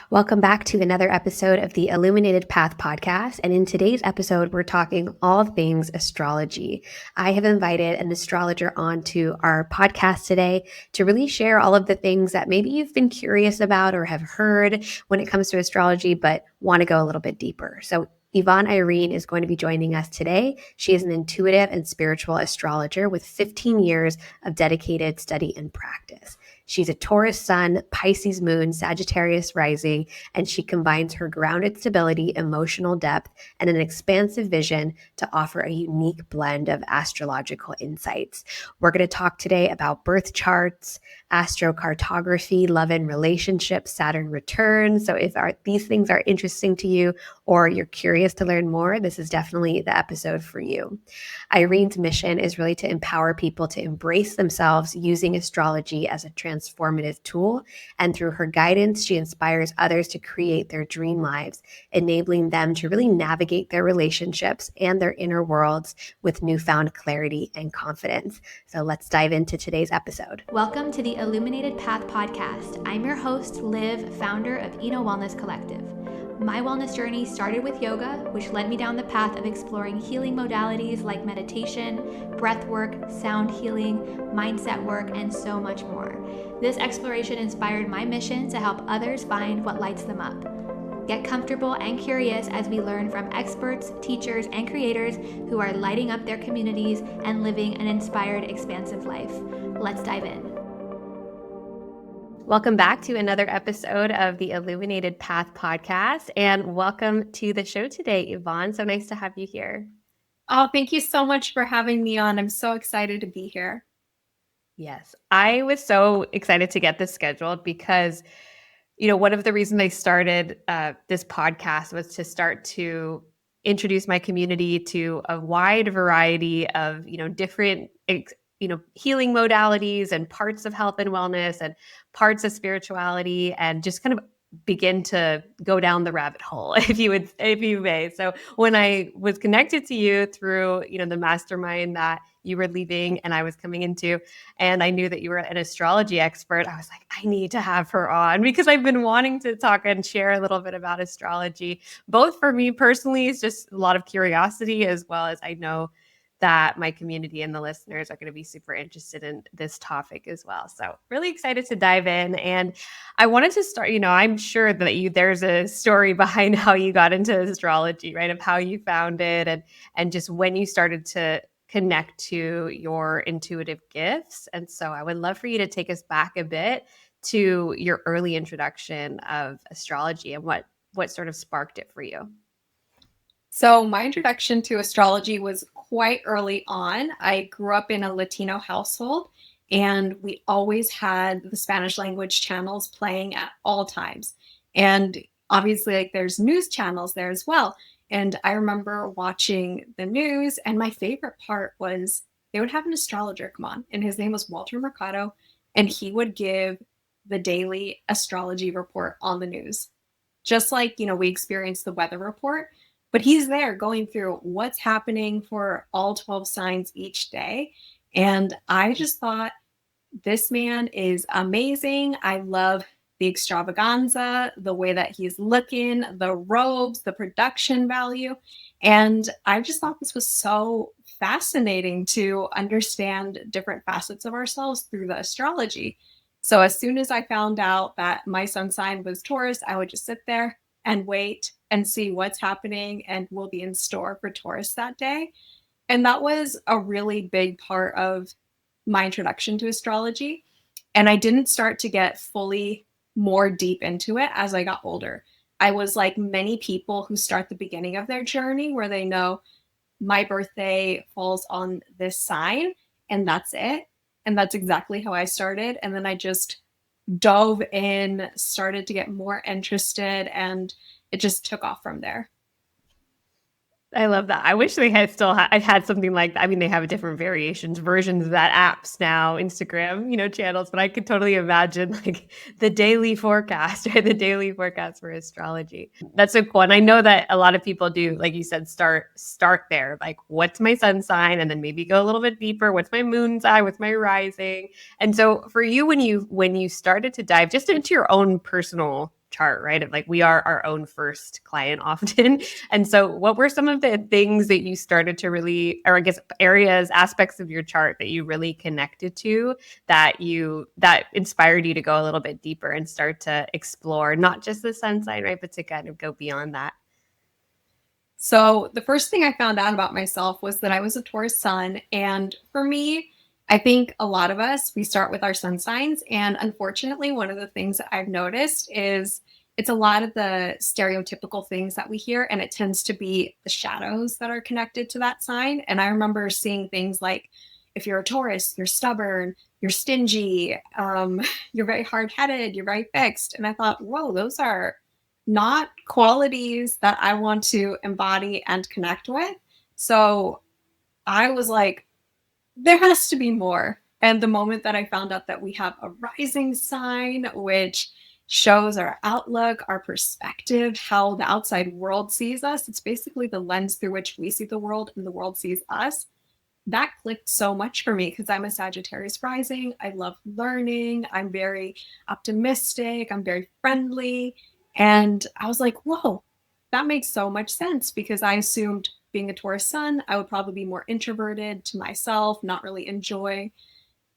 Welcome back to another episode of the Illuminated Path Podcast. And in today's episode, we're talking all things astrology. I have invited an astrologer onto our podcast today to really share all of the things that maybe you've been curious about or have heard when it comes to astrology, but want to go a little bit deeper. So Yvonne Irene is going to be joining us today. She is an intuitive and spiritual astrologer with 15 years of dedicated study and practice. She's a Taurus sun, Pisces moon, Sagittarius rising, and she combines her grounded stability, emotional depth, and an expansive vision to offer a unique blend of astrological insights. We're going to talk today about birth charts, astro-cartography, love and relationships, Saturn returns. So if these things are interesting to you or you're curious to learn more, this is definitely the episode for you. Irene's mission is really to empower people to embrace themselves using astrology as a transformative tool. And through her guidance, she inspires others to create their dream lives, enabling them to really navigate their relationships and their inner worlds with newfound clarity and confidence. So let's dive into today's episode. Welcome to the Illuminated Path Podcast. I'm your host, Liv, founder of Eno Wellness Collective. My wellness journey started with yoga, which led me down the path of exploring healing modalities like meditation, breath work, sound healing, mindset work, and so much more. This exploration inspired my mission to help others find what lights them up. Get comfortable and curious as we learn from experts, teachers, and creators who are lighting up their communities and living an inspired, expansive life. Let's dive in. Welcome back to another episode of the Illuminated Path Podcast, and welcome to the show today, Yvonne. So nice to have you here. Oh, thank you so much for having me on. I'm so excited to be here. Yes, I was so excited to get this scheduled because, one of the reasons I started this podcast was to start to introduce my community to a wide variety of, different healing modalities and parts of health and wellness and parts of spirituality, and just kind of begin to go down the rabbit hole, if you may. So when I was connected to you through, the mastermind that you were leaving and I was coming into, and I knew that you were an astrology expert, I was like, I need to have her on because I've been wanting to talk and share a little bit about astrology, both for me personally, it's just a lot of curiosity, as well as I know that my community and the listeners are going to be super interested in this topic as well. So really excited to dive in. And I wanted to start, I'm sure that there's a story behind how you got into astrology, right? Of how you found it and just when you started to connect to your intuitive gifts. And so I would love for you to take us back a bit to your early introduction of astrology and what sort of sparked it for you. So my introduction to astrology was quite early on. I grew up in a Latino household, and we always had the Spanish language channels playing at all times. And obviously, there's news channels there as well. And I remember watching the news, and my favorite part was they would have an astrologer come on, and his name was Walter Mercado, and he would give the daily astrology report on the news. Just like, we experienced the weather report, but he's there going through what's happening for all 12 signs each day. And I just thought, this man is amazing. I love the extravaganza, the way that he's looking, the robes, the production value. And I just thought this was so fascinating to understand different facets of ourselves through the astrology. So as soon as I found out that my sun sign was Taurus, I would just sit there and wait and see what's happening and will be in store for Taurus that day. And that was a really big part of my introduction to astrology. And I didn't start to get fully more deep into it as I got older. I was like many people who start the beginning of their journey where they know my birthday falls on this sign and that's it. And that's exactly how I started. And then I just dove in, started to get more interested, and it just took off from there. I love that. I wish they had I had something like that. I mean, they have different versions of that apps now, Instagram, channels, but I could totally imagine like the daily forecast, right? The daily forecast for astrology. That's so cool. And I know that a lot of people do, like you said, start there. Like, what's my sun sign? And then maybe go a little bit deeper. What's my moon sign? What's my rising? And so for you, when you started to dive just into your own personal chart, right? Of like, we are our own first client often. And so what were some of the things that you started to really, or I guess areas, aspects of your chart that you really connected to, that inspired you to go a little bit deeper and start to explore not just the sun sign, right, but to kind of go beyond that? So the first thing I found out about myself was that I was a Taurus sun. And for me, I think a lot of us, we start with our sun signs. And unfortunately, one of the things that I've noticed is it's a lot of the stereotypical things that we hear, and it tends to be the shadows that are connected to that sign. And I remember seeing things like, if you're a Taurus, you're stubborn, you're stingy, you're very hard-headed, you're very fixed. And I thought, whoa, those are not qualities that I want to embody and connect with. So I was like, there has to be more. And the moment that I found out that we have a rising sign, which shows our outlook, our perspective, how the outside world sees us, it's basically the lens through which we see the world and the world sees us. That clicked so much for me because I'm a Sagittarius rising. I love learning. I'm very optimistic. I'm very friendly. And I was like, whoa, that makes so much sense, because I assumed being a Taurus sun, I would probably be more introverted to myself, not really enjoy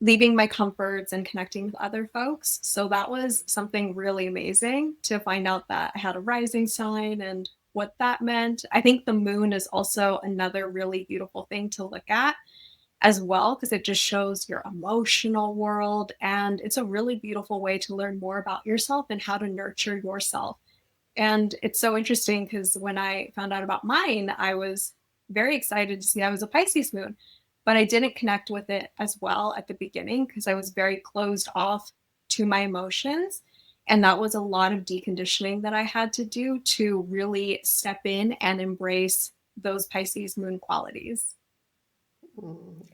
leaving my comforts and connecting with other folks. So that was something really amazing to find out that I had a rising sign and what that meant. I think the moon is also another really beautiful thing to look at as well, because it just shows your emotional world. And it's a really beautiful way to learn more about yourself and how to nurture yourself. And it's so interesting because when I found out about mine, I was very excited to see I was a Pisces moon, but I didn't connect with it as well at the beginning because I was very closed off to my emotions. And that was a lot of deconditioning that I had to do to really step in and embrace those Pisces moon qualities.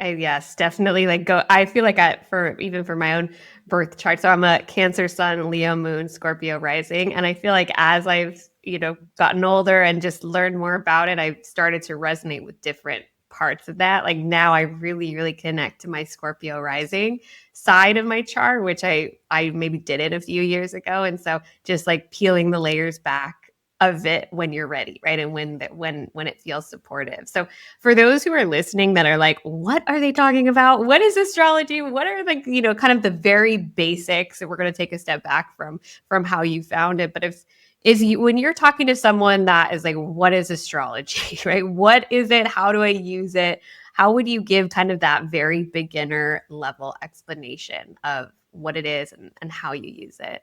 Yes, definitely. Like go. I feel like for my own birth chart. So I'm a Cancer sun, Leo moon, Scorpio rising, and I feel like as I've gotten older and just learned more about it, I've started to resonate with different parts of that. Like now, I really, really connect to my Scorpio rising side of my chart, which I maybe did it a few years ago, and so just like peeling the layers back of it when you're ready, right? And when it feels supportive. So for those who are listening that are like, what are they talking about? What is astrology? What are the, kind of the very basics? And we're going to take a step back from how you found it. But when you're talking to someone that is like, what is astrology, right? What is it? How do I use it? How would you give kind of that very beginner level explanation of what it is and how you use it?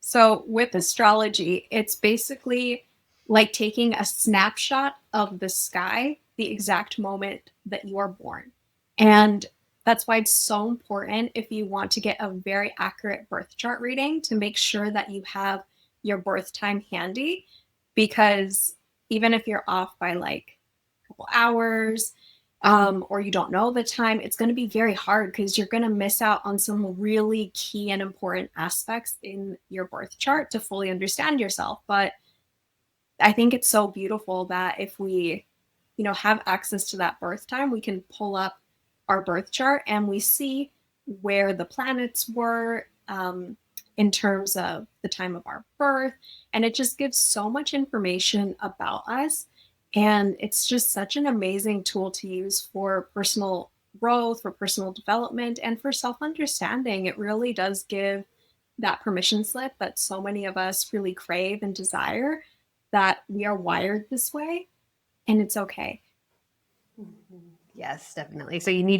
So with astrology, it's basically like taking a snapshot of the sky, the exact moment that you are born. And that's why it's so important, if you want to get a very accurate birth chart reading, to make sure that you have your birth time handy, because even if you're off by like a couple hours, or you don't know the time, it's going to be very hard because you're going to miss out on some really key and important aspects in your birth chart to fully understand yourself. But I think it's so beautiful that if we, have access to that birth time, we can pull up our birth chart and we see where the planets were in terms of the time of our birth. And it just gives so much information about us. And it's just such an amazing tool to use for personal growth, for personal development, and for self-understanding. It really does give that permission slip that so many of us really crave and desire, that we are wired this way, and it's okay. Yes, definitely. So you need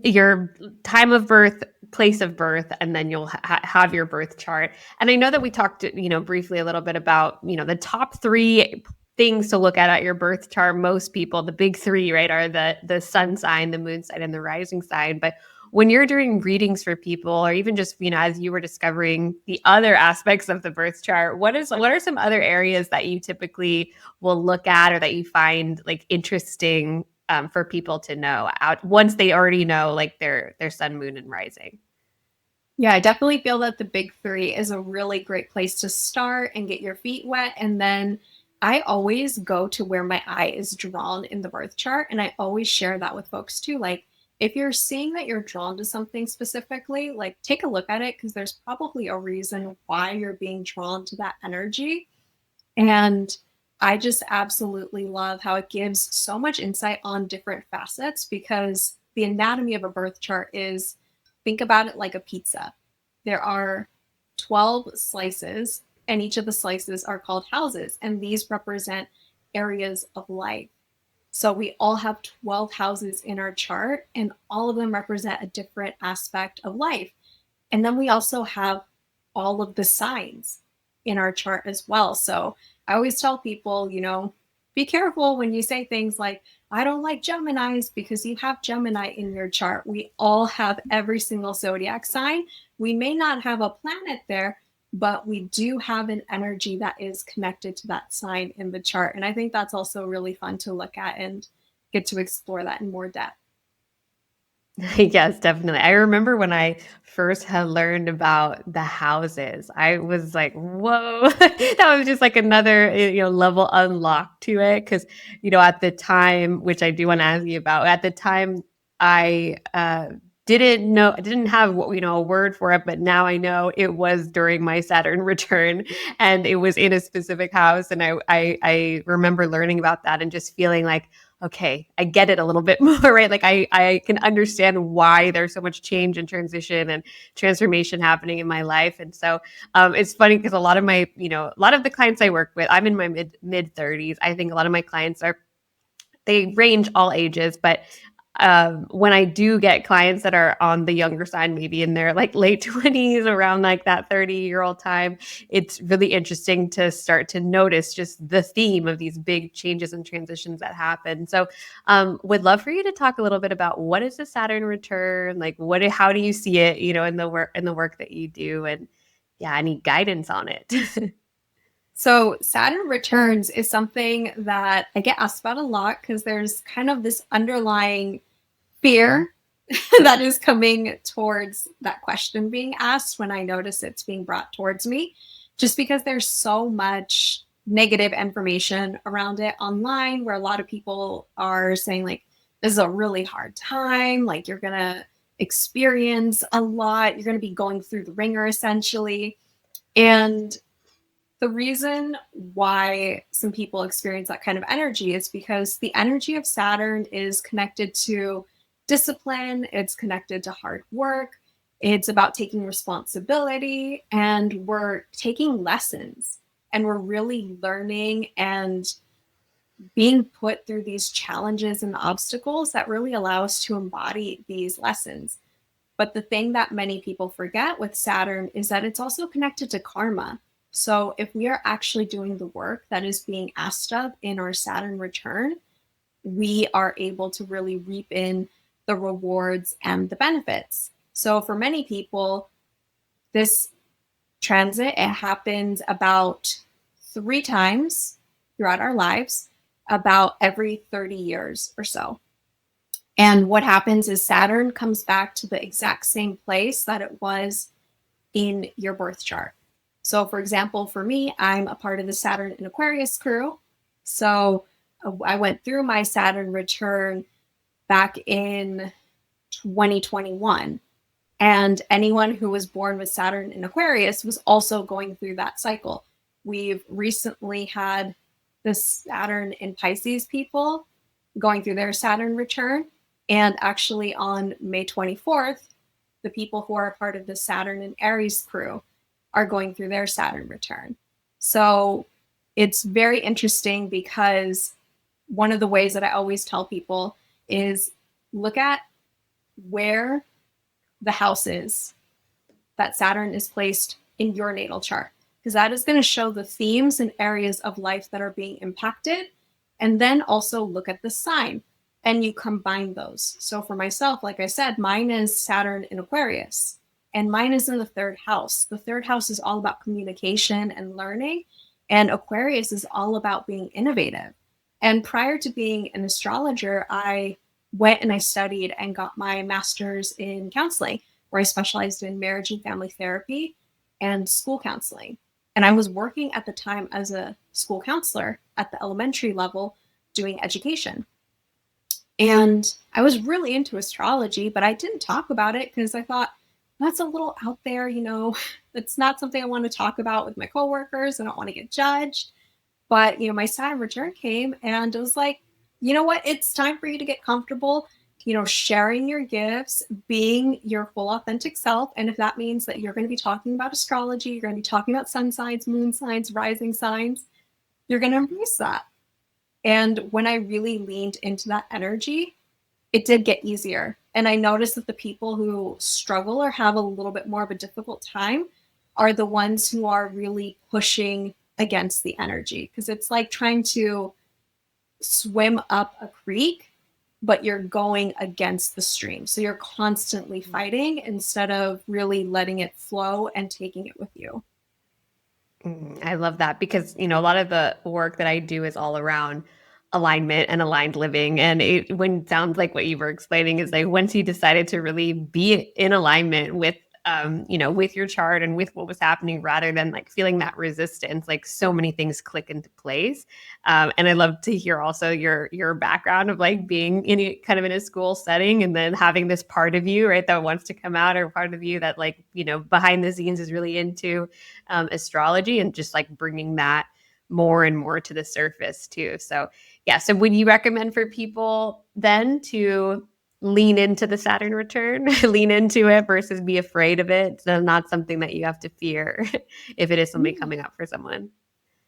your time of birth, place of birth, and then you'll have your birth chart. And I know that we talked, briefly a little bit about, the top 3 things to look at your birth chart. Most people, the big 3, right, are the sun sign, the moon sign, and the rising sign. But when you're doing readings for people, or even just, as you were discovering the other aspects of the birth chart, what are some other areas that you typically will look at, or that you find like interesting for people to know out once they already know like their sun, moon, and rising? Yeah, I definitely feel that the big 3 is a really great place to start and get your feet wet. And then I always go to where my eye is drawn in the birth chart. And I always share that with folks too. Like, if you're seeing that you're drawn to something specifically, like take a look at it, because there's probably a reason why you're being drawn to that energy. And I just absolutely love how it gives so much insight on different facets, because the anatomy of a birth chart is, think about it like a pizza. There are 12 slices, and each of the slices are called houses, and these represent areas of life. So we all have 12 houses in our chart, and all of them represent a different aspect of life. And then we also have all of the signs in our chart as well. So I always tell people, be careful when you say things like, I don't like Geminis, because you have Gemini in your chart. We all have every single zodiac sign. We may not have a planet there, but we do have an energy that is connected to that sign in the chart. And I think that's also really fun to look at and get to explore that in more depth. Yes, definitely. I remember when I first had learned about the houses, I was like, whoa, that was just like another, level unlocked to it. Cause, at the time, which I do want to ask you about, at the time I didn't have, a word for it, but now I know it was during my Saturn return, and it was in a specific house. And I remember learning about that and just feeling like, okay, I get it a little bit more, right? Like I can understand why there's so much change and transition and transformation happening in my life. And so it's funny because a lot of the clients I work with, I'm in my mid 30s. I think a lot of my clients they range all ages, but when I do get clients that are on the younger side, maybe in their like late 20s, around like that 30-year-old time, it's really interesting to start to notice just the theme of these big changes and transitions that happen. So would love for you to talk a little bit about what is the Saturn return, like how do you see it, in the work that you do, and yeah, any guidance on it. So Saturn returns is something that I get asked about a lot, because there's kind of this underlying fear that is coming towards that question being asked when I notice it's being brought towards me, just because there's so much negative information around it online, where a lot of people are saying like, this is a really hard time, like you're going to experience a lot, you're going to be going through the ringer essentially. And the reason why some people experience that kind of energy is because the energy of Saturn is connected to discipline, it's connected to hard work, it's about taking responsibility, and we're taking lessons, and we're really learning and being put through these challenges and obstacles that really allow us to embody these lessons. But the thing that many people forget with Saturn is that it's also connected to karma. So if we are actually doing the work that is being asked of in our Saturn return, we are able to really reap in the rewards and the benefits. So for many people, this transit, it happens about 3 times throughout our lives, about every 30 years or so. And what happens is Saturn comes back to the exact same place that it was in your birth chart. So for example, for me, I'm a part of the Saturn in Aquarius crew. So I went through my Saturn return back in 2021. And anyone who was born with Saturn in Aquarius was also going through that cycle. We've recently had the Saturn in Pisces people going through their Saturn return. And actually on May 24th, the people who are part of the Saturn in Aries crew are going through their Saturn return. So it's very interesting, because one of the ways that I always tell people is look at where the house is that Saturn is placed in your natal chart, because that is going to show the themes and areas of life that are being impacted. And then also look at the sign and you combine those. So for myself, like I said, mine is Saturn in Aquarius. And mine is in the 3rd house. The 3rd house is all about communication and learning. And Aquarius is all about being innovative. And prior to being an astrologer, I went and I studied and got my master's in counseling, where I specialized in marriage and family therapy and school counseling. And I was working at the time as a school counselor at the elementary level doing education. And I was really into astrology, but I didn't talk about it because I thought that's a little out there, it's not something I want to talk about with my coworkers. I don't want to get judged. But, my Saturn return came and it was like, you know what? It's time for you to get comfortable, sharing your gifts, being your full authentic self. And if that means that you're going to be talking about astrology, you're going to be talking about sun signs, moon signs, rising signs, you're going to embrace that. And when I really leaned into that energy, it did get easier. And I noticed that the people who struggle or have a little bit more of a difficult time are the ones who are really pushing against the energy. Because it's like trying to swim up a creek, but you're going against the stream. So you're constantly fighting instead of really letting it flow and taking it with you. I love that because, a lot of the work that I do is all around alignment and aligned living. And when it sounds like what you were explaining is like once you decided to really be in alignment with, with your chart and with what was happening rather than like feeling that resistance, like so many things click into place. And I love to hear also your background of like being in a school setting and then having this part of you, right, that wants to come out, or part of you that like, behind the scenes is really into astrology, and just like bringing that more and more to the surface too. So yeah. So would you recommend for people then to lean into the Saturn return, lean into it versus be afraid of it? So not something that you have to fear if it is something coming up for someone.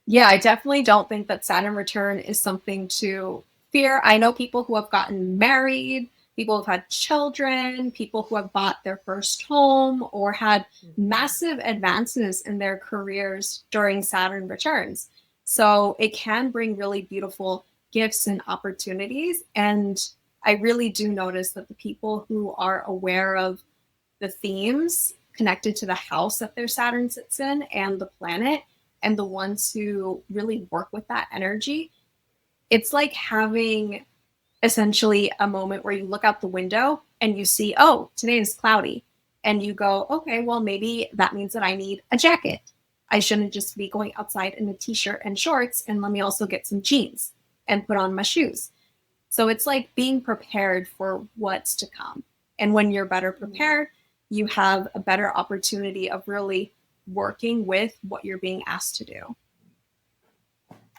Yeah, I definitely don't think that Saturn return is something to fear. I know people who have gotten married, people who've had children, people who have bought their first home or had massive advances in their careers during Saturn returns. So it can bring really beautiful gifts and opportunities. And I really do notice that the people who are aware of the themes connected to the house that their Saturn sits in and the planet, and the ones who really work with that energy, it's like having essentially a moment where you look out the window and you see, oh, today is cloudy. And you go, okay, well, maybe that means that I need a jacket. I shouldn't just be going outside in a t-shirt and shorts, and let me also get some jeans and put on my shoes. So it's like being prepared for what's to come. And when you're better prepared, you have a better opportunity of really working with what you're being asked to do.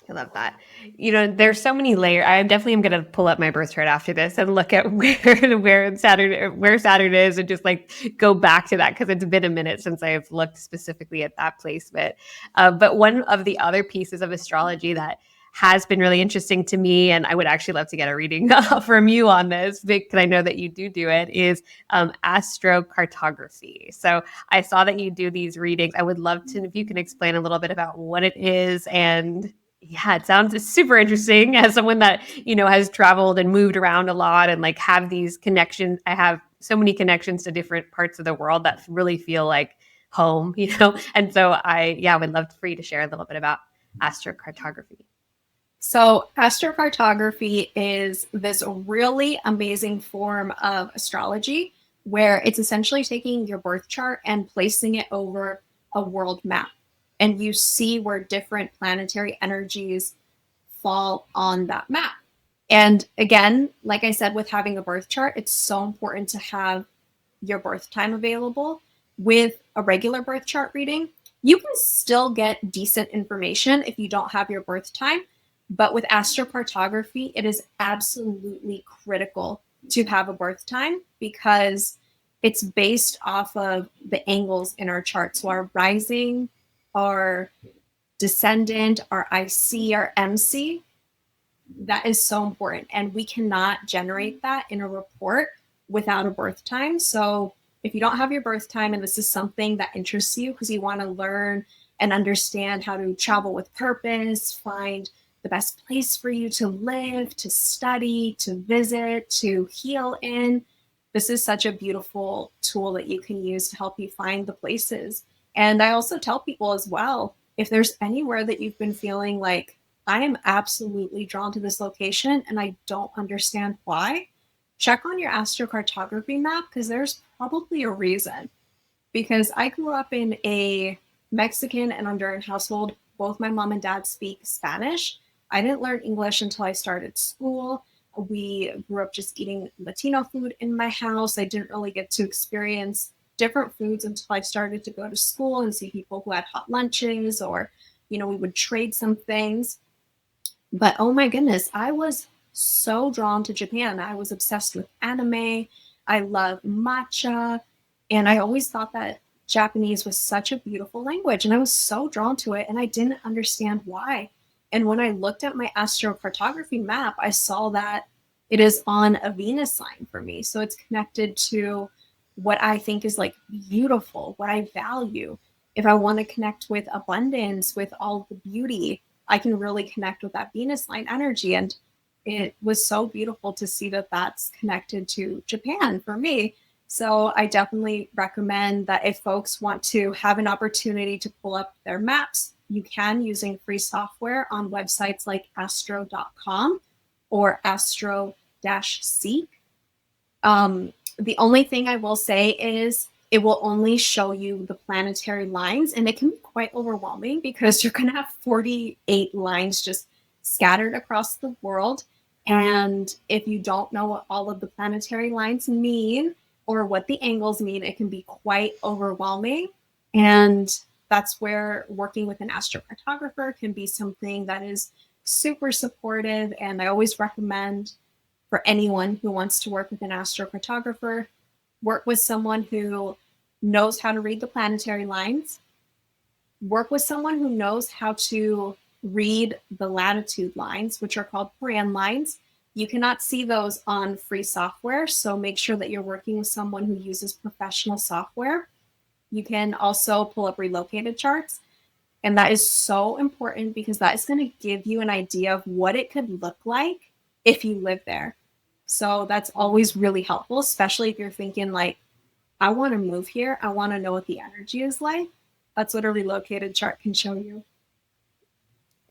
I love that. There's so many layers. I definitely am going to pull up my birth chart after this and look at where Saturn is, and just like go back to that, because it's been a minute since I've looked specifically at that placement. But one of the other pieces of astrology that has been really interesting to me, and I would actually love to get a reading from you on this, because I know that you do it, is astro-cartography. So I saw that you do these readings. I would love to, if you can explain a little bit about what it is. And yeah, it sounds super interesting as someone that, has traveled and moved around a lot and like have these connections. I have so many connections to different parts of the world that really feel like home, And so I would love for you to share a little bit about astrocartography. So astrocartography is this really amazing form of astrology where it's essentially taking your birth chart and placing it over a world map. And you see where different planetary energies fall on that map. And again, like I said, with having a birth chart, it's so important to have your birth time available. With a regular birth chart reading, you can still get decent information if you don't have your birth time. But with astrocartography, it is absolutely critical to have a birth time because it's based off of the angles in our chart. So our rising, our descendant, our IC, our MC, that is so important. And we cannot generate that in a report without a birth time. So if you don't have your birth time and this is something that interests you because you want to learn and understand how to travel with purpose, find the best place for you to live, to study, to visit, to heal in, this is such a beautiful tool that you can use to help you find the places. And I also tell people as well, if there's anywhere that you've been feeling like, I am absolutely drawn to this location and I don't understand why, check on your astrocartography map because there's probably a reason. Because I grew up in a Mexican and Honduran household. Both my mom and dad speak Spanish. I didn't learn English until I started school. We grew up just eating Latino food in my house. I didn't really get to experience different foods until I started to go to school and see people who had hot lunches, or, we would trade some things. But oh my goodness, I was so drawn to Japan. I was obsessed with anime. I love matcha. And I always thought that Japanese was such a beautiful language. And I was so drawn to it. And I didn't understand why. And when I looked at my astrocartography map, I saw that it is on a Venus sign for me. So it's connected to what I think is like beautiful, what I value. If I want to connect with abundance, with all the beauty, I can really connect with that Venus line energy. And it was so beautiful to see that that's connected to Japan for me. So I definitely recommend that if folks want to have an opportunity to pull up their maps, you can, using free software on websites like astro.com or astro-seek. The only thing I will say is it will only show you the planetary lines, and it can be quite overwhelming because you're going to have 48 lines just scattered across the world. And if you don't know what all of the planetary lines mean or what the angles mean, it can be quite overwhelming. And that's where working with an astrocartographer can be something that is super supportive. And I always recommend for anyone who wants to work with an astrocartographer, work with someone who knows how to read the planetary lines, work with someone who knows how to read the latitude lines, which are called brand lines. You cannot see those on free software, so make sure that you're working with someone who uses professional software. You can also pull up relocated charts, and that is so important because that is going to give you an idea of what it could look like if you live there. So that's always really helpful, especially if you're thinking like, I want to move here. I want to know what the energy is like. That's what a relocated chart can show you.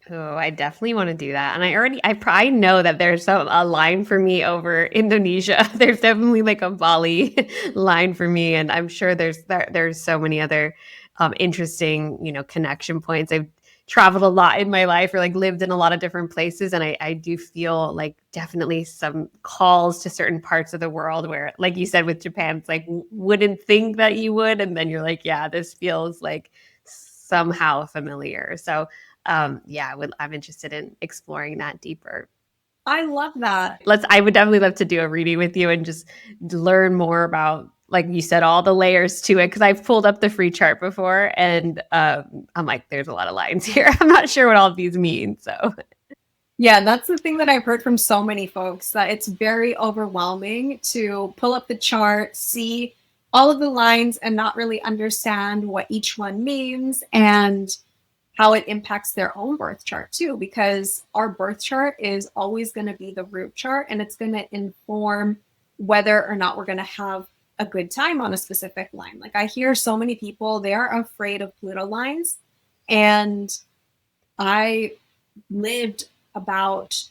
Oh, I definitely want to do that. And I probably know that there's a line for me over Indonesia. There's definitely like a Bali line for me. And I'm sure there's so many other interesting, connection points. I've traveled a lot in my life, or like lived in a lot of different places. And I do feel like definitely some calls to certain parts of the world where, like you said, with Japan, it's like, wouldn't think that you would. And then you're like, yeah, this feels like somehow familiar. So I'm interested in exploring that deeper. I love that. I would definitely love to do a reading with you and just learn more about, like you said, all the layers to it. Because I've pulled up the free chart before, and I'm like, there's a lot of lines here. I'm not sure what all of these mean. So yeah, that's the thing that I've heard from so many folks, that it's very overwhelming to pull up the chart, see all of the lines, and not really understand what each one means and how it impacts their own birth chart too, because our birth chart is always going to be the root chart, and it's going to inform whether or not we're going to have a good time on a specific line. Like I hear so many people, they are afraid of Pluto lines. And I lived about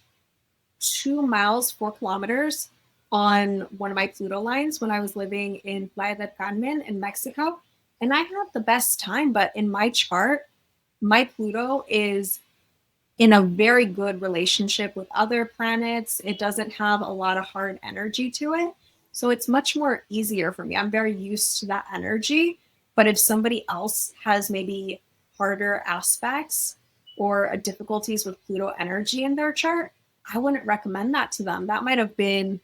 2 miles, 4 kilometers on one of my Pluto lines when I was living in Playa del Carmen in Mexico. And I had the best time, but in my chart, my Pluto is in a very good relationship with other planets. It doesn't have a lot of hard energy to it. So it's much more easier for me. I'm very used to that energy. But if somebody else has maybe harder aspects or difficulties with Pluto energy in their chart, I wouldn't recommend that to them. That might have been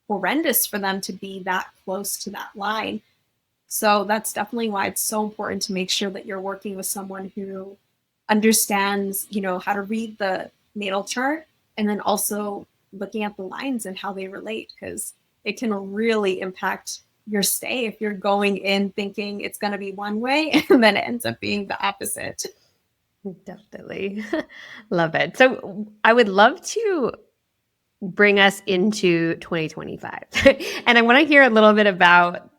horrendous for them to be that close to that line. So that's definitely why it's so important to make sure that you're working with someone who understands, how to read the natal chart, and then also looking at the lines and how they relate, because it can really impact your stay if you're going in thinking it's going to be one way and then it ends up being the opposite. Definitely. Love it. So I would love to bring us into 2025. And I want to hear a little bit about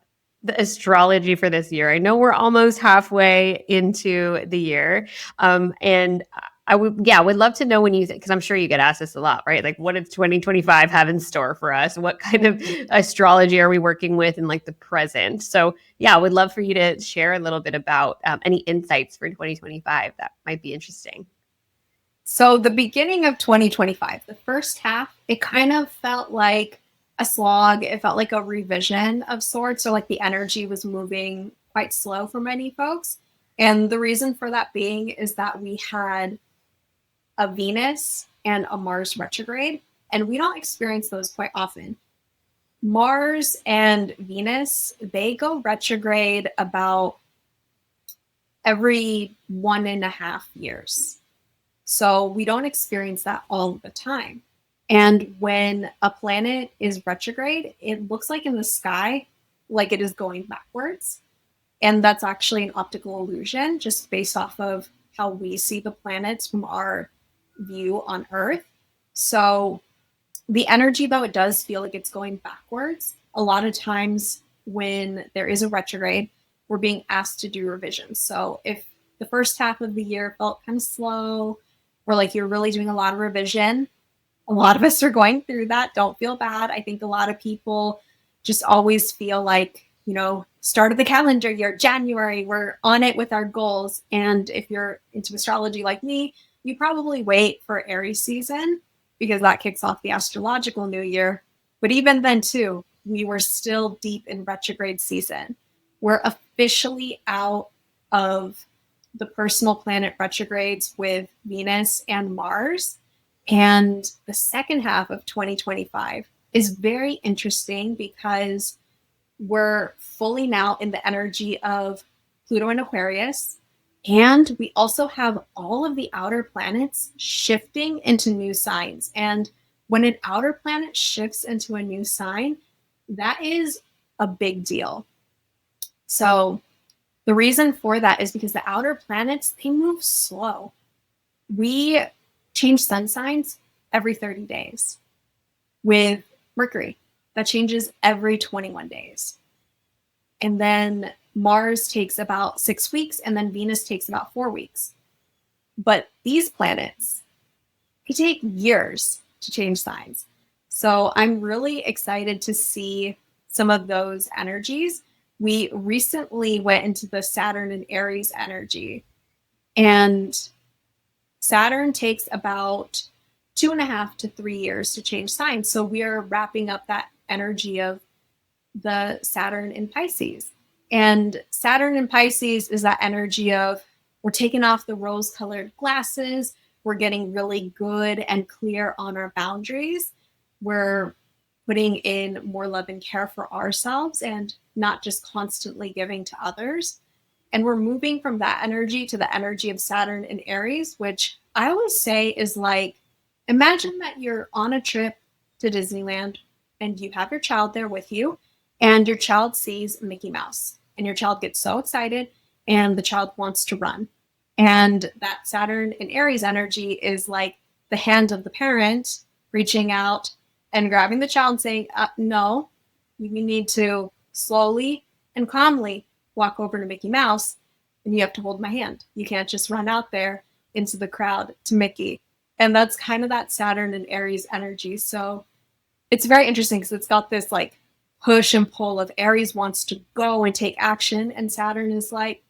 the astrology for this year. I know we're almost halfway into the year. And I would love to know when you think, because I'm sure you get asked this a lot, right? Like, what does 2025 have in store for us? What kind of astrology are we working with in like the present? So I would love for you to share a little bit about any insights for 2025 that might be interesting. So the beginning of 2025, the first half, it kind of felt like a slog. It felt like a revision of sorts. So like the energy was moving quite slow for many folks. And the reason for that being is that we had a Venus and a Mars retrograde, and we don't experience those quite often. Mars and Venus, they go retrograde about every 1.5 years. So we don't experience that all the time. And when a planet is retrograde, it looks like in the sky, like it is going backwards. And that's actually an optical illusion just based off of how we see the planets from our view on Earth. So the energy, though, it does feel like it's going backwards. A lot of times when there is a retrograde, we're being asked to do revisions. So if the first half of the year felt kind of slow, or like you're really doing a lot of revision, a lot of us are going through that. Don't feel bad. I think a lot of people just always feel like, start of the calendar year, January, we're on it with our goals. And if you're into astrology like me, you probably wait for Aries season because that kicks off the astrological new year. But even then, too, we were still deep in retrograde season. We're officially out of the personal planet retrogrades with Venus and Mars. And the second half of 2025 is very interesting because we're fully now in the energy of Pluto and Aquarius. And we also have all of the outer planets shifting into new signs. And when an outer planet shifts into a new sign, that is a big deal. So the reason for that is because the outer planets, they move slow. We change sun signs every 30 days. With Mercury, that changes every 21 days. And then Mars takes about 6 weeks, and then Venus takes about 4 weeks. But these planets, they take years to change signs. So I'm really excited to see some of those energies. We recently went into the Saturn and Aries energy, and Saturn takes about 2.5 to 3 years to change signs. So we are wrapping up that energy of the Saturn in Pisces. And Saturn in Pisces is that energy of we're taking off the rose-colored glasses. We're getting really good and clear on our boundaries. We're putting in more love and care for ourselves and not just constantly giving to others. And we're moving from that energy to the energy of Saturn in Aries, which I always say is like, imagine that you're on a trip to Disneyland and you have your child there with you, and your child sees Mickey Mouse, and your child gets so excited and the child wants to run. And that Saturn in Aries energy is like the hand of the parent reaching out and grabbing the child and saying, no, you need to slowly and calmly walk over to Mickey Mouse, and you have to hold my hand. You can't just run out there into the crowd to Mickey. And that's kind of that Saturn and Aries energy. So it's very interesting because it's got this like push and pull of Aries wants to go and take action, and Saturn is like,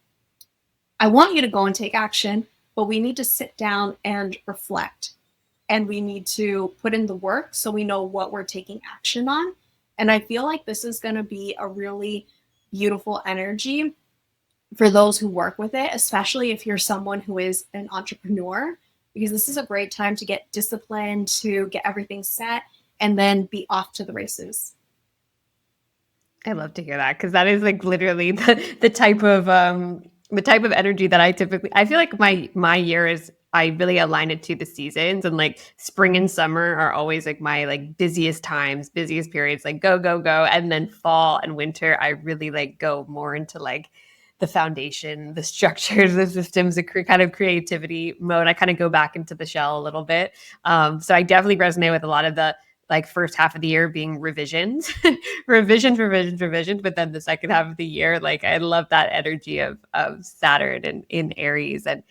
I want you to go and take action, but we need to sit down and reflect. And we need to put in the work so we know what we're taking action on. And I feel like this is going to be a really beautiful energy for those who work with it, especially if you're someone who is an entrepreneur, because this is a great time to get disciplined, to get everything set, and then be off to the races. I love to hear that, because that is like literally the type of energy that I feel like my year is, I really align it to the seasons, and like spring and summer are always like my like busiest times, busiest periods, like go, go, go. And then fall and winter, I really like go more into like the foundation, the structures, the systems, the kind of creativity mode. I kind of go back into the shell a little bit. So I definitely resonate with a lot of the like first half of the year being revisions, revisions. But then the second half of the year, like I love that energy of Saturn and in Aries, and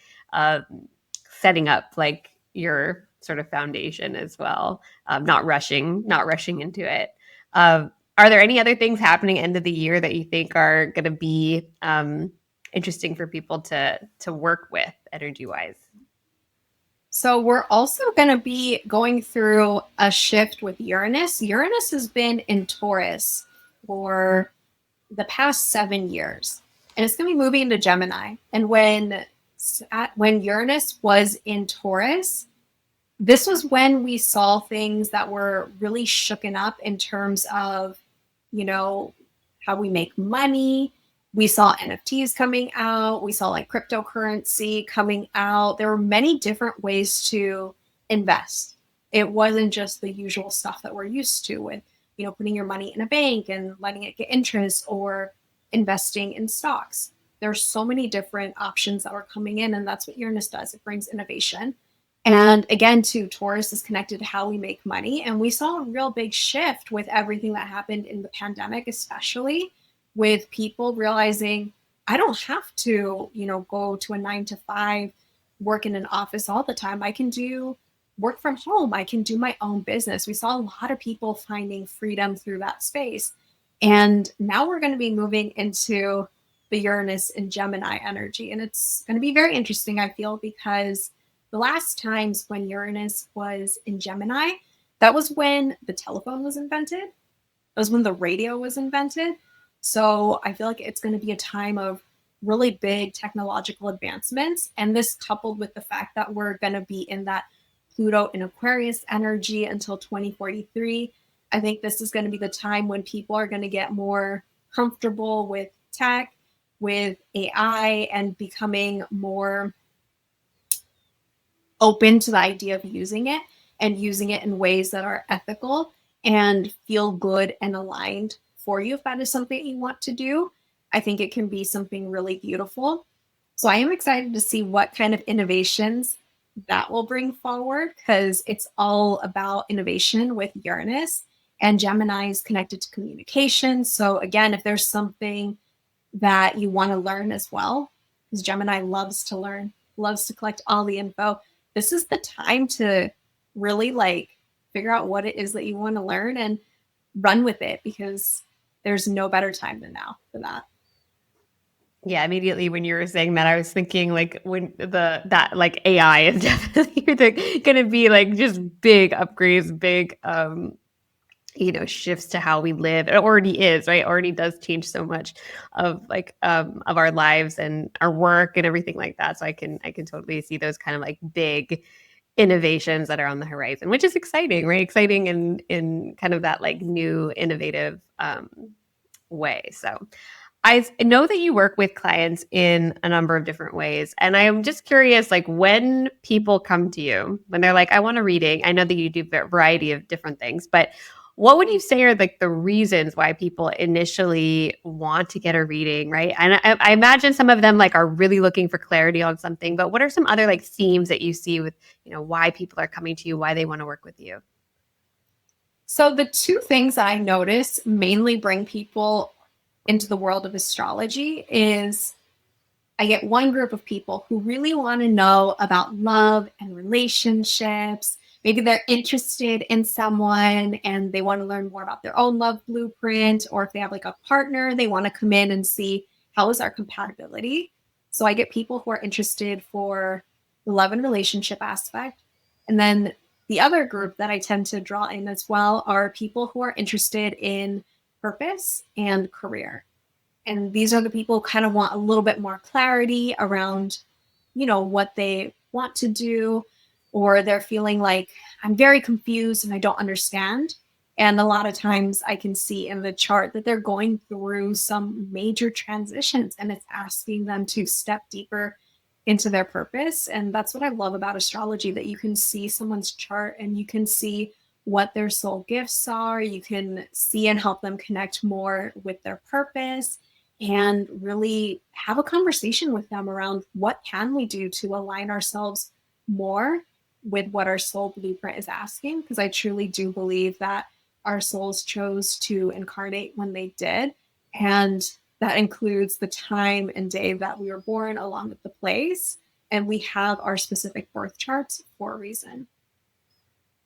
setting up like your sort of foundation as well. Not rushing into it. Are there any other things happening end of the year that you think are going to be interesting for people to work with energy wise? So we're also going to be going through a shift with Uranus. Uranus has been in Taurus for the past 7 years, and it's going to be moving into Gemini. And when Uranus was in Taurus, this was when we saw things that were really shooken up in terms of, how we make money. We saw NFTs coming out. We saw like cryptocurrency coming out. There were many different ways to invest. It wasn't just the usual stuff that we're used to with, putting your money in a bank and letting it get interest or investing in stocks. There's so many different options that were coming in, and that's what Uranus does. It brings innovation. And again, too, Taurus is connected to how we make money. And we saw a real big shift with everything that happened in the pandemic, especially with people realizing I don't have to, go to a 9 to 5, work in an office all the time. I can do work from home. I can do my own business. We saw a lot of people finding freedom through that space. And now we're going to be moving into the Uranus and Gemini energy. And it's going to be very interesting, I feel, because the last times when Uranus was in Gemini, that was when the telephone was invented. That was when the radio was invented. So I feel like it's going to be a time of really big technological advancements. And this coupled with the fact that we're going to be in that Pluto in Aquarius energy until 2043, I think this is going to be the time when people are going to get more comfortable with tech, with AI, and becoming more open to the idea of using it and using it in ways that are ethical and feel good and aligned for you. If that is something you want to do, I think it can be something really beautiful. So I am excited to see what kind of innovations that will bring forward, because it's all about innovation with Uranus, and Gemini is connected to communication. So again, if there's something that you want to learn as well, because Gemini loves to learn, loves to collect all the info, this is the time to really figure out what it is that you want to learn and run with it, because there's no better time than now for that. Yeah, immediately when you were saying that, I was thinking when AI is definitely going to be just big upgrades, big shifts to how we live. It already is, right? It already does change so much of of our lives and our work and everything like that. So I can totally see those kind of big innovations that are on the horizon, which is exciting, right? Exciting in kind of that new innovative way. So I know that you work with clients in a number of different ways. And I'm just curious, when people come to you, when they're like, I want a reading, I know that you do a variety of different things, but what would you say are the reasons why people initially want to get a reading, right? And I imagine some of them are really looking for clarity on something, but what are some other themes that you see with, why people are coming to you, why they want to work with you? So the two things I notice mainly bring people into the world of astrology is I get one group of people who really want to know about love and relationships. Maybe they're interested in someone and they want to learn more about their own love blueprint, or if they have a partner, they want to come in and see how is our compatibility. So I get people who are interested for the love and relationship aspect. And then the other group that I tend to draw in as well are people who are interested in purpose and career. And these are the people who kind of want a little bit more clarity around, what they want to do, or they're feeling like I'm very confused and I don't understand. And a lot of times I can see in the chart that they're going through some major transitions, and it's asking them to step deeper into their purpose. And that's what I love about astrology, that you can see someone's chart and you can see what their soul gifts are. You can see and help them connect more with their purpose and really have a conversation with them around what can we do to align ourselves more with what our soul blueprint is asking. Because I truly do believe that our souls chose to incarnate when they did. And that includes the time and day that we were born, along with the place. And we have our specific birth charts for a reason.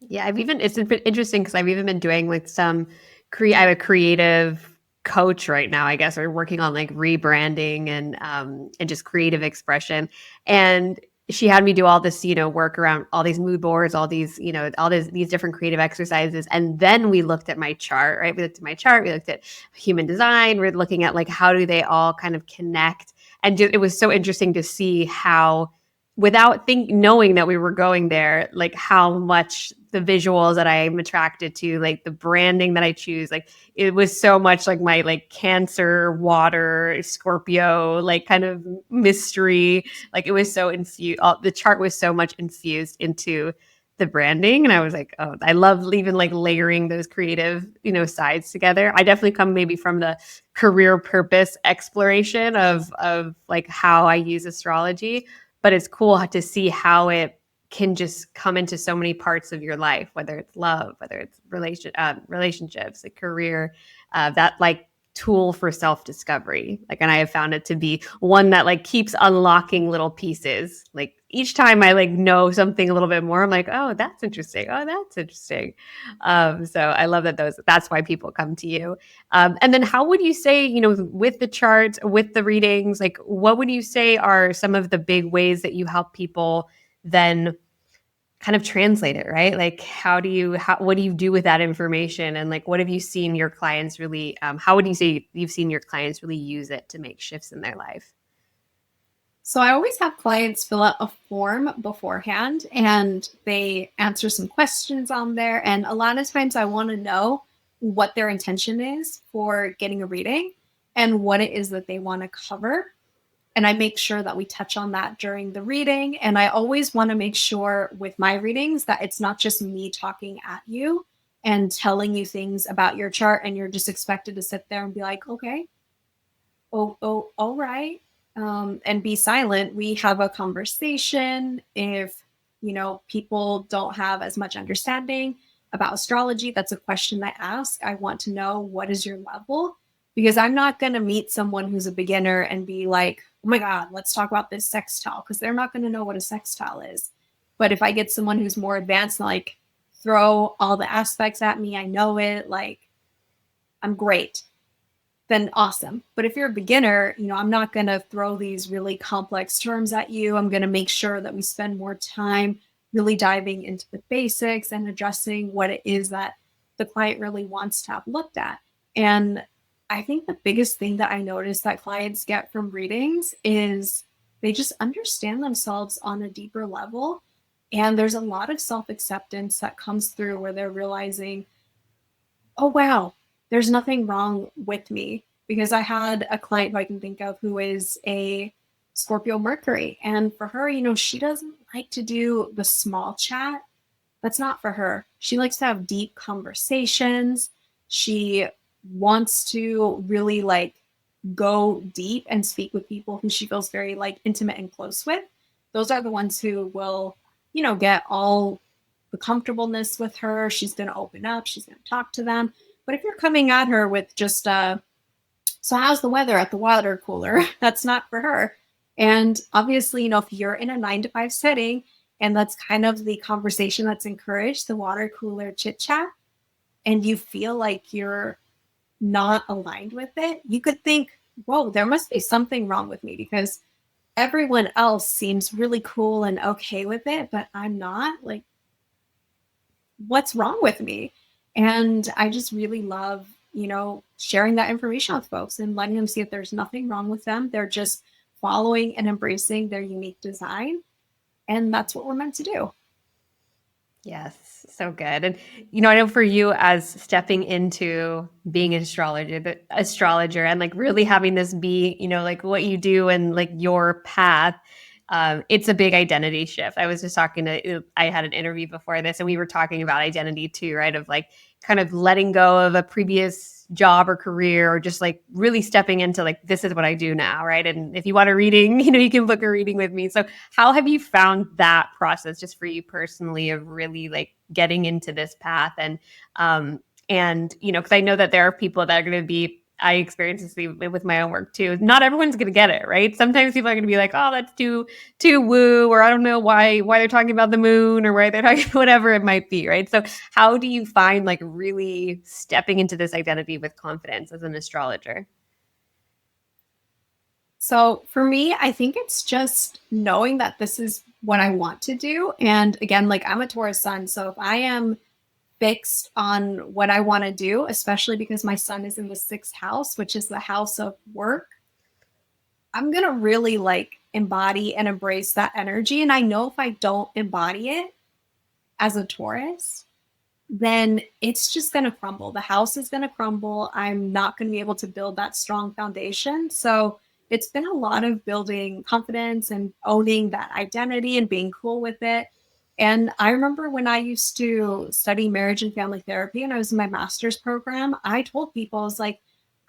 Yeah, it's been interesting because I've even been doing I have a creative coach right now, I guess, or working on rebranding and just creative expression. And she had me do all this, work around all these mood boards, all these, these different creative exercises. And then we looked at my chart, right? We looked at my chart, we looked at human design, we're looking at like, how do they all kind of connect? And it was so interesting to see how, without knowing that we were going there, like how much the visuals that I'm attracted to, like the branding that I choose, like it was so much like my like Cancer, water, Scorpio, like kind of mystery. Like it was so infused. The chart was so much infused into the branding. And I was like, oh, I love even like layering those creative, sides together. I definitely come maybe from the career purpose exploration of like how I use astrology, but it's cool to see how it can just come into so many parts of your life, whether it's love, whether it's relationships, a career, that like tool for self-discovery. Like, and I have found it to be one that like keeps unlocking little pieces. Like each time I like know something a little bit more, I'm like, oh, that's interesting. Oh, that's interesting. So I love that that's why people come to you. And then how would you say, with the charts, with the readings, like what would you say are some of the big ways that you help people then kind of translate it, right? Like what do you do with that information? And like, what have you seen your clients really, how would you say you've seen your clients really use it to make shifts in their life? So I always have clients fill out a form beforehand and they answer some questions on there. And a lot of times I want to know what their intention is for getting a reading and what it is that they want to cover. And I make sure that we touch on that during the reading. And I always want to make sure with my readings that it's not just me talking at you and telling you things about your chart and you're just expected to sit there and be like, okay, oh, all right. And be silent. We have a conversation. If, people don't have as much understanding about astrology, that's a question I ask. I want to know, what is your level? Because I'm not going to meet someone who's a beginner and be like, oh my God, let's talk about this sextile, because they're not going to know what a sextile is. But if I get someone who's more advanced, like throw all the aspects at me, I know it, like I'm great, then awesome. But if you're a beginner, I'm not going to throw these really complex terms at you. I'm going to make sure that we spend more time really diving into the basics and addressing what it is that the client really wants to have looked at. And I think the biggest thing that I notice that clients get from readings is they just understand themselves on a deeper level. And there's a lot of self-acceptance that comes through where they're realizing, oh, wow, there's nothing wrong with me. Because I had a client who I can think of who is a Scorpio Mercury. And for her, she doesn't like to do the small chat. That's not for her. She likes to have deep conversations. She wants to really like go deep and speak with people who she feels very like intimate and close with. Those are the ones who will, get all the comfortableness with her. She's going to open up. She's going to talk to them. But if you're coming at her with just, so how's the weather at the water cooler? That's not for her. And obviously, if you're in a 9-to-5 setting and that's kind of the conversation that's encouraged, the water cooler chit chat, and you feel like you're not aligned with it, you could think, whoa, there must be something wrong with me because everyone else seems really cool and okay with it, but I'm not. Like, what's wrong with me? And I just really love, sharing that information with folks and letting them see that there's nothing wrong with them. They're just following and embracing their unique design. And that's what we're meant to do. Yes, so good. And, I know for you as stepping into being an astrologer and like really having this be, like what you do and like your path, it's a big identity shift. I was just I had an interview before this and we were talking about identity too, right? Of like kind of letting go of a previous job or career or just like really stepping into like, this is what I do now, right? And if you want a reading, you can book a reading with me. So how have you found that process just for you personally of really like getting into this path? And, because I know that there are people that are going to be, I experience this with my own work too. Not everyone's going to get it, right? Sometimes people are going to be like, oh, that's too woo, or I don't know why they're talking about the moon or why they're talking whatever it might be, right? So how do you find like really stepping into this identity with confidence as an astrologer? So for me, I think it's just knowing that this is what I want to do. And again, like I'm a Taurus sun. So if I am fixed on what I want to do, especially because my sun is in the sixth house, which is the house of work, I'm going to really like embody and embrace that energy. And I know if I don't embody it as a Taurus, then it's just going to crumble. The house is going to crumble. I'm not going to be able to build that strong foundation. So it's been a lot of building confidence and owning that identity and being cool with it. And I remember when I used to study marriage and family therapy and I was in my master's program, I told people, I was like,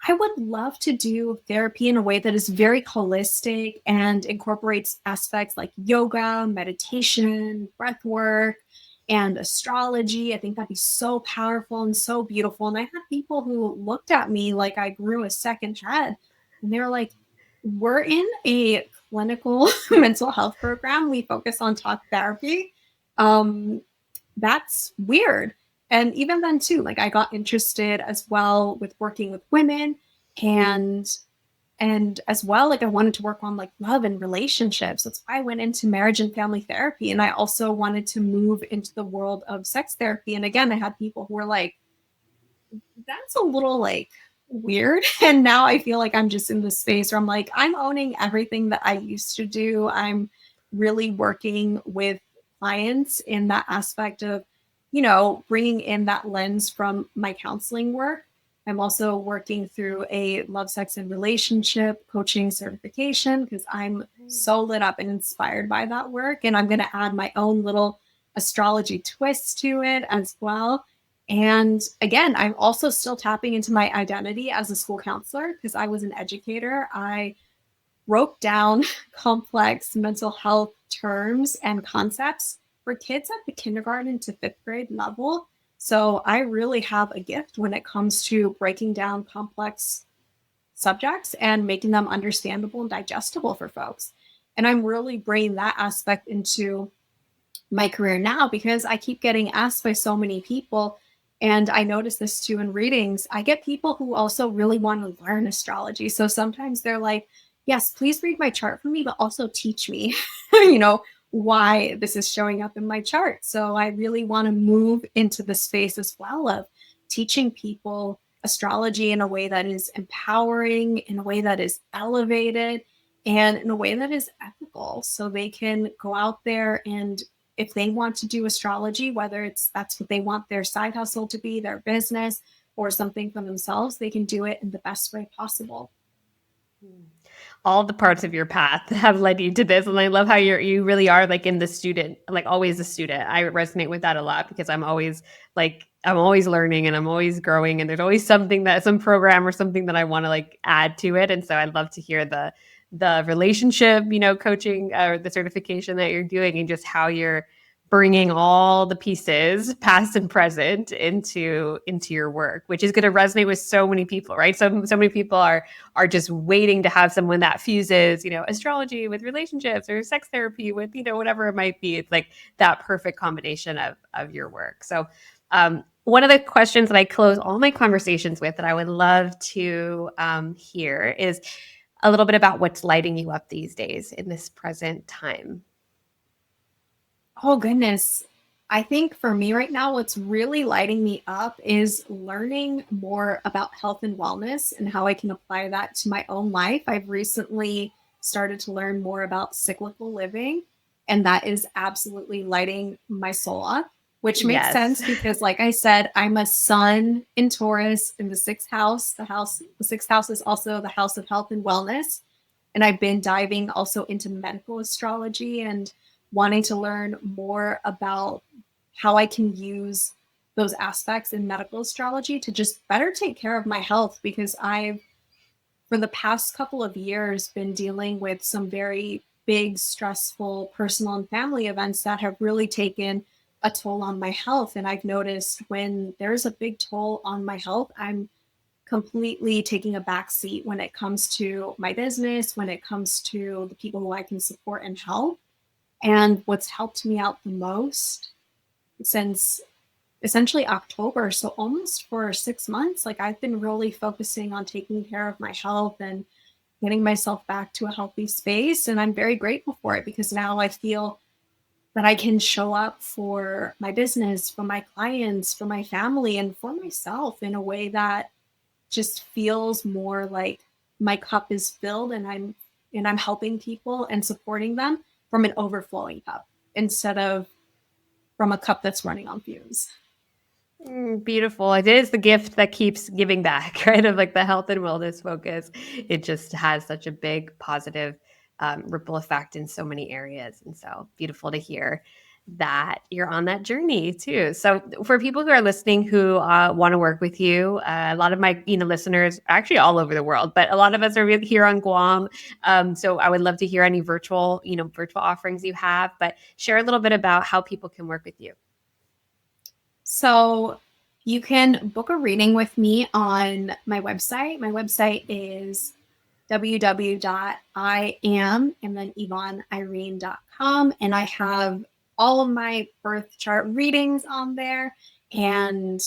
I would love to do therapy in a way that is very holistic and incorporates aspects like yoga, meditation, breath work, and astrology. I think that'd be so powerful and so beautiful. And I had people who looked at me like I grew a second head, and they were like, we're in a clinical mental health program. We focus on talk therapy. That's weird. And even then too, like I got interested as well with working with women and as well, like I wanted to work on like love and relationships. That's why I went into marriage and family therapy. And I also wanted to move into the world of sex therapy. And again, I had people who were like, that's a little like weird. And now I feel like I'm just in this space where I'm like, I'm owning everything that I used to do. I'm really working with clients in that aspect of, you know, bringing in that lens from my counseling work. I'm also working through a love, sex, and relationship coaching certification because I'm so lit up and inspired by that work. And I'm going to add my own little astrology twist to it as well. And again, I'm also still tapping into my identity as a school counselor because I was an educator. I broke down complex mental health terms and concepts for kids at the kindergarten to fifth grade level. So I really have a gift when it comes to breaking down complex subjects and making them understandable and digestible for folks. And I'm really bringing that aspect into my career now because I keep getting asked by so many people. And I notice this too in readings. I get people who also really want to learn astrology. So sometimes they're like, yes, please read my chart for me, but also teach me, you know, why this is showing up in my chart. So I really want to move into the space as well of teaching people astrology in a way that is empowering, in a way that is elevated, and in a way that is ethical. So they can go out there and if they want to do astrology, whether it's that's what they want their side hustle to be, their business, or something for themselves, they can do it in the best way possible. All the parts of your path have led you to this. And I love how you really are like in the student, like always a student. I resonate with that a lot because I'm always learning and I'm always growing and there's always something that some program or something that I want to like add to it. And so I'd love to hear the relationship, you know, coaching or the certification that you're doing and just how you're bringing all the pieces, past and present, into your work, which is going to resonate with so many people, right? So many people are just waiting to have someone that fuses, you know, astrology with relationships or sex therapy with, you know, whatever it might be. It's like that perfect combination of your work. So one of the questions that I close all my conversations with that I would love to hear is a little bit about what's lighting you up these days in this present time. Oh, goodness. I think for me right now, what's really lighting me up is learning more about health and wellness and how I can apply that to my own life. I've recently started to learn more about cyclical living, and that is absolutely lighting my soul up, which makes sense because, like I said, I'm a sun in Taurus in the sixth house. The sixth house is also the house of health and wellness. And I've been diving also into medical astrology and wanting to learn more about how I can use those aspects in medical astrology to just better take care of my health because I've, for the past couple of years, been dealing with some very big, stressful personal and family events that have really taken a toll on my health. And I've noticed when there's a big toll on my health, I'm completely taking a back seat when it comes to my business, when it comes to the people who I can support and help. And what's helped me out the most since essentially October, so almost for 6 months, like I've been really focusing on taking care of my health and getting myself back to a healthy space. And I'm very grateful for it because now I feel that I can show up for my business, for my clients, for my family, and for myself in a way that just feels more like my cup is filled and I'm helping people and supporting them from an overflowing cup instead of from a cup that's running on fumes. Beautiful. It is the gift that keeps giving back, right? Of like the health and wellness focus. It just has such a big positive ripple effect in so many areas. And so beautiful to hear that you're on that journey too. So for people who are listening who want to work with you, a lot of my listeners are actually all over the world, but a lot of us are here on Guam. So I would love to hear any virtual offerings you have, but share a little bit about how people can work with you. So you can book a reading with me on my website. My website is www.iam and then YvonneIrene.com. And I have all of my birth chart readings on there. And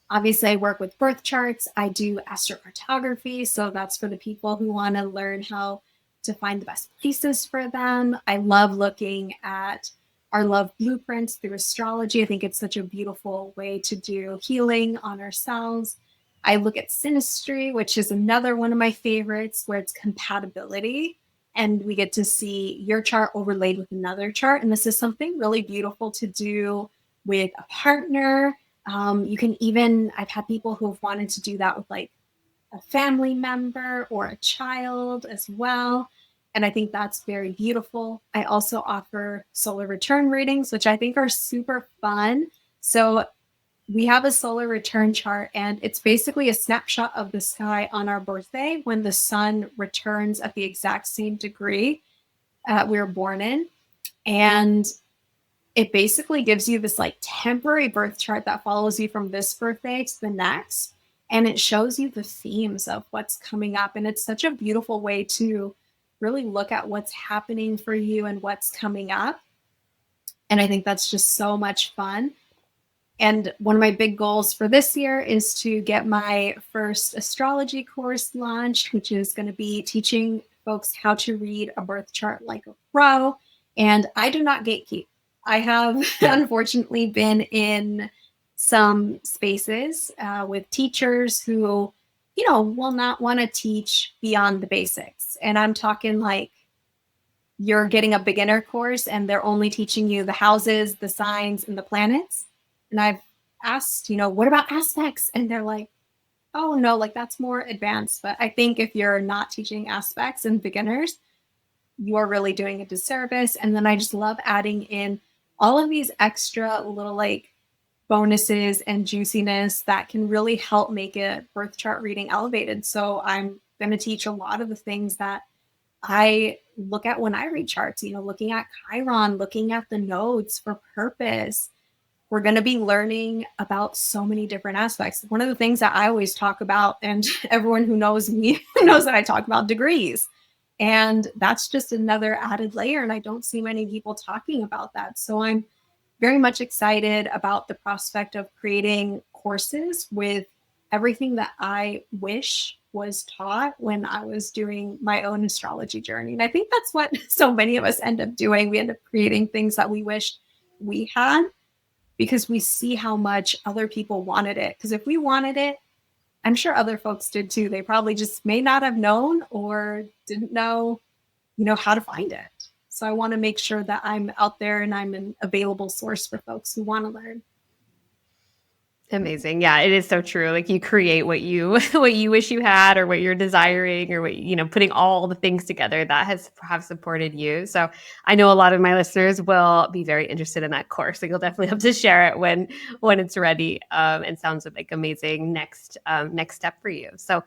obviously I work with birth charts. I do astro-cartography. So that's for the people who want to learn how to find the best places for them. I love looking at our love blueprints through astrology. I think it's such a beautiful way to do healing on ourselves. I look at synastry, which is another one of my favorites, where it's compatibility. And we get to see your chart overlaid with another chart. And this is something really beautiful to do with a partner. I've had people who have wanted to do that with like a family member or a child as well. And I think that's very beautiful. I also offer solar return readings, which I think are super fun. So we have a solar return chart, and it's basically a snapshot of the sky on our birthday when the sun returns at the exact same degree we were born in. And it basically gives you this like temporary birth chart that follows you from this birthday to the next. And it shows you the themes of what's coming up. And it's such a beautiful way to really look at what's happening for you and what's coming up. And I think that's just so much fun. And one of my big goals for this year is to get my first astrology course launched, which is going to be teaching folks how to read a birth chart like a pro. And I do not gatekeep. I have unfortunately been in some spaces with teachers who will not want to teach beyond the basics. And I'm talking like you're getting a beginner course and they're only teaching you the houses, the signs, and the planets. And I've asked, what about aspects? And they're like, oh no, like that's more advanced. But I think if you're not teaching aspects and beginners, you are really doing a disservice. And then I just love adding in all of these extra little like bonuses and juiciness that can really help make a birth chart reading elevated. So I'm going to teach a lot of the things that I look at when I read charts, looking at Chiron, looking at the nodes for purpose. We're going to be learning about so many different aspects. One of the things that I always talk about, and everyone who knows me knows that I talk about degrees. And that's just another added layer. And I don't see many people talking about that. So I'm very much excited about the prospect of creating courses with everything that I wish was taught when I was doing my own astrology journey. And I think that's what so many of us end up doing. We end up creating things that we wished we had because we see how much other people wanted it. Because if we wanted it, I'm sure other folks did too. They probably just may not have known or didn't know, how to find it. So I want to make sure that I'm out there and I'm an available source for folks who want to learn. Amazing. Yeah, it is so true. Like you create what you wish you had or what you're desiring or what, putting all the things together that have supported you. So I know a lot of my listeners will be very interested in that course. So you'll definitely have to share it when it's ready. And sounds like amazing next step for you. So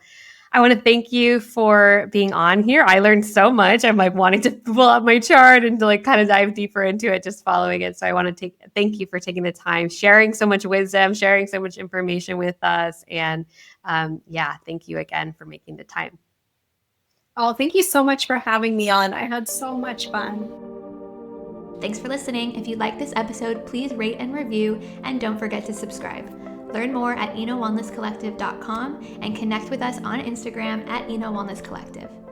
I want to thank you for being on here. I learned so much. I'm like wanting to pull up my chart and to like kind of dive deeper into it, just following it. So I want to thank you for taking the time, sharing so much wisdom, sharing so much information with us. And thank you again for making the time. Oh, thank you so much for having me on. I had so much fun. Thanks for listening. If you like this episode, please rate and review, and don't forget to subscribe. Learn more at InoWellnessCollective.com and connect with us on Instagram at InoWellnessCollective.